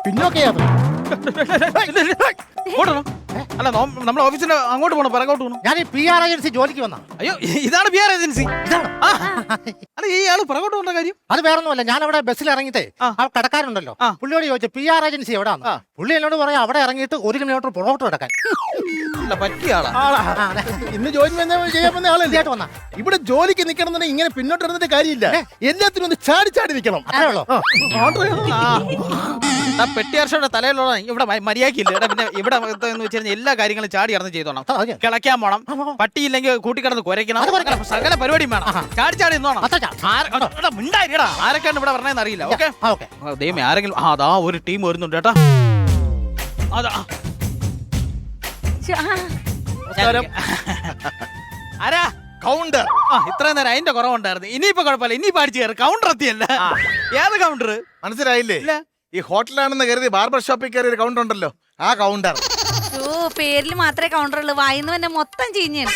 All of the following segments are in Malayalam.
പിന്നോക്കെയാണ്. അല്ല നമ്മൾ ഓഫീസിന്റെ അങ്ങോട്ട് പോകണം പറങ്ങോട്ട് പോകണം. ഞാൻ PR ഏജൻസി ജോലിക്ക് വന്ന. അയ്യോ ഇതാണ് PR ഏജൻസി. ഇതാണ്. അല്ല ഈ ആള് പുറകോട്ട് പോകേണ്ട കാര്യം അത് വേറൊന്നുമല്ല, ഞാൻ അവിടെ ബസ്സിൽ ഇറങ്ങിയിട്ടേ ആ കടക്കാരുണ്ടല്ലോ, പുള്ളിയോട് ചോദിച്ചു PR ഏജൻസി എവിടെയാണ്. പുള്ളി എന്നോട് പറയാം അവിടെ ഇറങ്ങിയിട്ട് 1 കിലോമീറ്റർ പുറകോട്ട് കിടക്കാൻ. അല്ല പറ്റിയ ആളാ. ഇന്ന് ജോലി ചെയ്യാൻ വന്ന ആളല്ലേ വന്ന. ഇവിടെ ജോലിക്ക് നിൽക്കണമെന്നുണ്ടെങ്കിൽ ഇങ്ങനെ പിന്നോട്ട് ഇടുന്നിട്ട് കാര്യമില്ല. എല്ലാത്തിനും ഒന്ന് ചാടി ചാടി നിൽക്കണം. അത്രേ ഉള്ളൂ. പെട്ടിയാർഷയുടെ തലയിലുള്ള ഇവിടെ മര്യാദക്കില്ല. പിന്നെ ഇവിടെ എന്ന് വെച്ച് കഴിഞ്ഞാൽ എല്ലാ കാര്യങ്ങളും ചാടി ഇറന്ന് ചെയ്തോണം. കിളയ്ക്കാൻ പോണം, പട്ടിയില്ലെങ്കിൽ കൂട്ടിക്കിടന്ന് കുരയ്ക്കണം, സകല പരിപാടിയും വേണം. ചാടി ചാടി മിണ്ടായിരിക്കടാ. ആരൊക്കെയാണ് ഇവിടെ പറഞ്ഞതെന്ന് അറിയില്ല. ഓക്കെ ദൈവമേ ആരെങ്കിലും അതാ ഒരു ടീം വരുന്നുണ്ട് കേട്ടാ. അതാ ആരാ കൗണ്ടർ. ഇത്രയും നേരം അതിന്റെ കുറവുണ്ടായിരുന്നു. ഇനിയിപ്പോ കുഴപ്പമില്ല, ഇനിയിപ്പോ അടിച്ചു കയറി. കൗണ്ടർ എത്തിയല്ല. ഏത് കൗണ്ടർ മനസ്സിലായില്ലേ? ഈ ഹോട്ടലാണെന്ന് കരുതി ബാർബർ ഷോപ്പിൽ കയറിയ കൗണ്ടർ ഉണ്ടല്ലോ, ആ കൗണ്ടർ. പേരിൽ മാത്രമേ കൗണ്ടർ ഉള്ളൂ, വായിന്ന് തന്നെ മൊത്തം ചീഞ്ഞാണ്.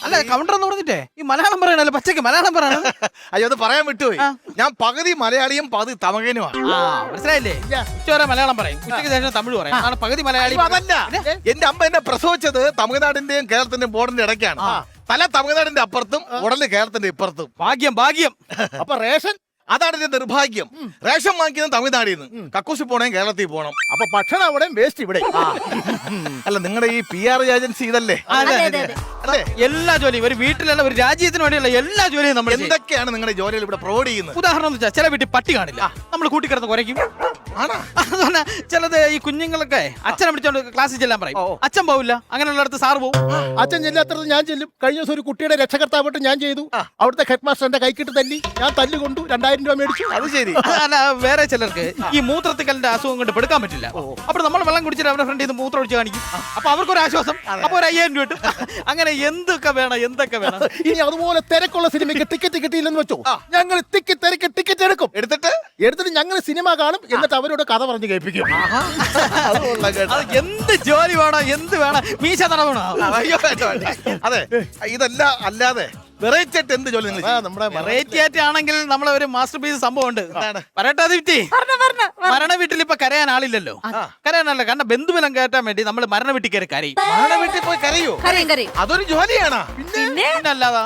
അല്ല കൗണ്ടർ എന്ന് പറഞ്ഞിട്ടേ ഈ മലയാളം പറയണല്ലോ, പച്ചക്ക് മലയാളം പറയണം. അയ്യോ അത് പറയാൻ വിട്ടുപോയി. ഞാൻ പകുതി മലയാളിയും പകുതി തമിഴനുമാണ്. മനസ്സിലായില്ലേ? ഉച്ചവരെ മലയാളം പറയും, ഉച്ചയ്ക്ക് ശേഷം തമിഴ് പറയും. അതാണ് പകുതി മലയാളി. അതല്ല, എന്റെ അമ്മ എന്നെ പ്രസവിച്ചത് തമിഴ്നാടിന്റെയും കേരളത്തിന്റെയും ബോർഡിന്റെ ഇടയ്ക്കാണ്. തല തമിഴ്നാടിന്റെ അപ്പുറത്തും ഉടല് കേരളത്തിന്റെ ഇപ്പുറത്തും. ഭാഗ്യം ഭാഗ്യം. അപ്പൊ റേഷൻ അതാണ് എന്റെ നിർഭാഗ്യം. റേഷൻ വാങ്ങിക്കുന്നത് തമിഴ്നാടിൽ നിന്ന്, കക്കൂസി പോണേ കേരളത്തിൽ പോണം. അപ്പൊ ഭക്ഷണം അവിടെ വേസ്റ്റ് ഇവിടെ. അല്ല നിങ്ങളുടെ ഈ PR ഏജൻസി ഇതല്ലേ? എല്ലാ ജോലിയും ഒരു വീട്ടിലല്ല ഒരു രാജ്യത്തിന് വേണ്ടിയുള്ള എല്ലാ ജോലിയും നമ്മൾ എന്തൊക്കെയാണ് നിങ്ങളുടെ ജോലിയിൽ ഇവിടെ പ്രൊവൈഡ് ചെയ്യുന്നത്? ഉദാഹരണം എന്ന് വെച്ചാൽ ചില വീട്ടിൽ പട്ടി കാണില്ല, നമ്മൾ കൂട്ടിക്കിടന്ന് കുരയ്ക്കും. അതുപോലെ ചിലത് ഈ കുഞ്ഞുങ്ങളൊക്കെ അച്ഛനെ പിടിച്ചോണ്ട് ക്ലാസ്സിൽ ചെല്ലാൻ പറയും, അച്ഛൻ പോവില്ല. അങ്ങനെയുള്ളടത്ത് സാറ് പോവും. അച്ഛൻ ചെല്ലാത്തത് ഞാൻ ചെല്ലും. കഴിഞ്ഞ ദിവസം ഒരു കുട്ടിയുടെ രക്ഷകർത്താവട്ട് ഞാൻ ചെയ്തു. അവിടുത്തെ ഹെഡ് മാസ്റ്റർ എന്റെ കൈക്കിട്ട് തല്ലി, ഞാൻ തല്ലുകൊണ്ടു 2000 രൂപ മേടിച്ചു. അത് ശരി. അല്ല വേറെ ചിലർക്ക് ഈ മൂത്രത്തിക്കലിന്റെ അസുഖം കൊണ്ട് പെടുക്കാൻ പറ്റില്ല. അപ്പോൾ നമ്മൾ വെള്ളം കുടിച്ചിട്ട് അവരുടെ ഫ്രണ്ടിൽ നിന്ന് മൂത്രം ഒഴിച്ച് കാണിക്കും. അപ്പൊ അവർക്കൊരു ആശ്വാസം. അപ്പൊ ഒരു 5000 രൂപ കിട്ടും. അങ്ങനെ എന്തൊക്കെ വേണം. ഇനി അതുപോലെ തിരക്കുള്ള സിനിമയ്ക്ക് ടിക്കറ്റ് കിട്ടിയില്ലെന്ന് വെച്ചോ, ഞങ്ങൾ ടിക്കറ്റ് എടുക്കും. എടുത്തിട്ട് ഞങ്ങൾ സിനിമ കാണും. എന്നിട്ട് അവരോട് കഥ പറഞ്ഞു കേൾപ്പിക്കും. എന്ത് ജോലി വേണോ, എന്ത് വേണം, മീശ തടവണോ? അതെ, ഇതല്ല അല്ലാതെ വെറൈറ്റി ആയിട്ട് എന്ത് ജോലി നിങ്ങൾ? നമ്മുടെ വെറൈറ്റി ആയിട്ട് ആണെങ്കിൽ നമ്മളെ ഒരു മാസ്റ്റർ പീസ് സംഭവം ഉണ്ട്. പറയട്ടെ ദീപ്തി, മരണ വീട്ടിൽ ഇപ്പൊ കരയാൻ ആളില്ലല്ലോ. കരയാനല്ല, കാരണം ബന്ധുബലം കയറ്റാൻ വേണ്ടി നമ്മൾ മരണ വീട്ടിൽ കയറി കരയും. മരണ വീട്ടിൽ പോയി കരയോ? കരയും. അതൊരു ജോലിയാണോ? പിന്നെ അല്ലാതെ